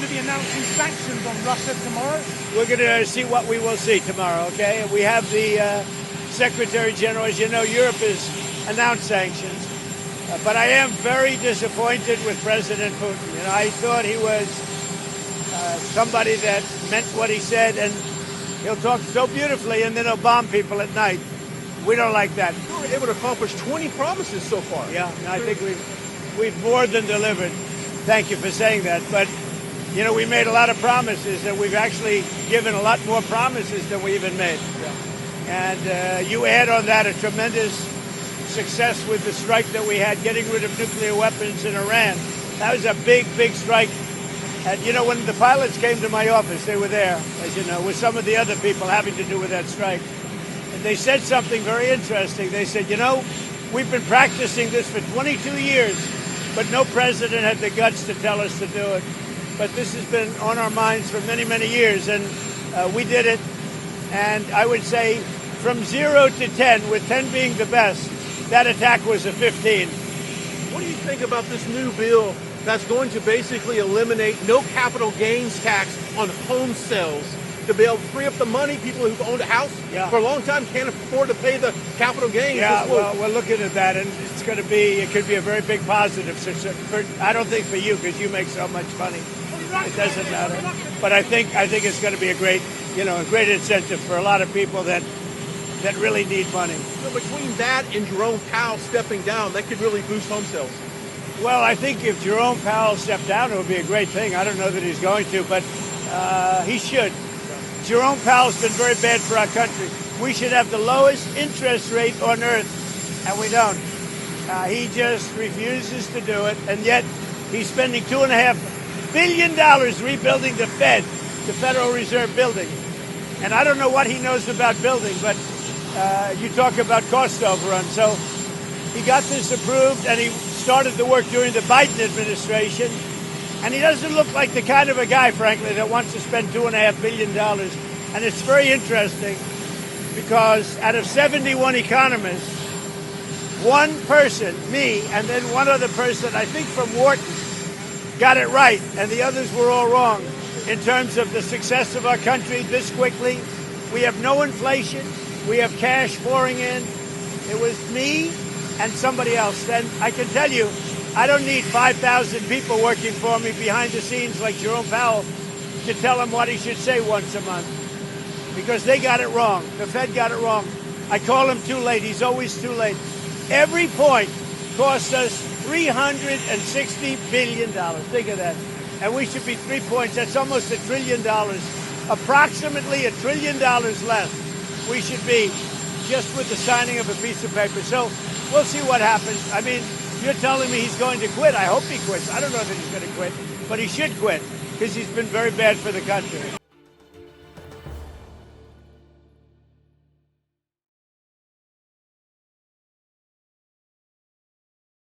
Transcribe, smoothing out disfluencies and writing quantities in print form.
to be announcing sanctions on Russia tomorrow? We're going to see what we will see tomorrow, okay? We have the Secretary General, as you know, Europe has announced sanctions. But I am very disappointed with President Putin. You know, I thought he was somebody that meant what he said, and he'll talk so beautifully, and then he'll bomb people at night. We don't like that. You were able to accomplish 20 promises so far. Yeah, I think we've more than delivered. Thank you for saying that. But, you know, we made a lot of promises, and we've actually given a lot more promises than we even made. Yeah. And you add on that a tremendous success with the strike that we had, getting rid of nuclear weapons in Iran. That was a big, big strike. And, you know, when the pilots came to my office, they were there, as you know, with some of the other people having to do with that strike. And they said something very interesting. They said, you know, we've been practicing this for 22 years, but no president had the guts to tell us to do it. But this has been on our minds for many, many years, and we did it. And I would say from 0 to 10, with 10 being the best, that attack was a 15. What do you think about this new bill that's going to basically eliminate no capital gains tax on home sales to be able to free up the money? People who've owned a house for a long time can't afford to pay the capital gains. Yeah, well, we're looking at that, and it could be a very big positive. I don't think for you, because you make so much money, it doesn't matter. But I think it's going to be a great incentive for a lot of people that really need money. So between that and Jerome Powell stepping down, that could really boost home sales. Well, I think if Jerome Powell stepped down, it would be a great thing. I don't know that he's going to, but he should. Jerome Powell's been very bad for our country. We should have the lowest interest rate on earth, and we don't. He just refuses to do it, and yet he's spending $2.5 billion rebuilding the Fed, the Federal Reserve building. And I don't know what he knows about building, but you talk about cost overrun. So he got this approved, and he started the work during the Biden administration. And he doesn't look like the kind of a guy, frankly, that wants to spend $2.5 billion. And it's very interesting because out of 71 economists, one person, me, and then one other person, I think from Wharton, got it right. And the others were all wrong in terms of the success of our country this quickly. We have no inflation. We have cash pouring in. It was me and somebody else. And I can tell you, I don't need 5,000 people working for me behind the scenes like Jerome Powell to tell him what he should say once a month, because they got it wrong. The Fed got it wrong. I call him too late. He's always too late. Every point costs us $360 billion. Think of that. And we should be 3 points. That's almost $1 trillion. Approximately $1 trillion less we should be just with the signing of a piece of paper. So we'll see what happens. I mean, you're telling me he's going to quit. I hope he quits. I don't know that he's going to quit, but he should quit because he's been very bad for the country.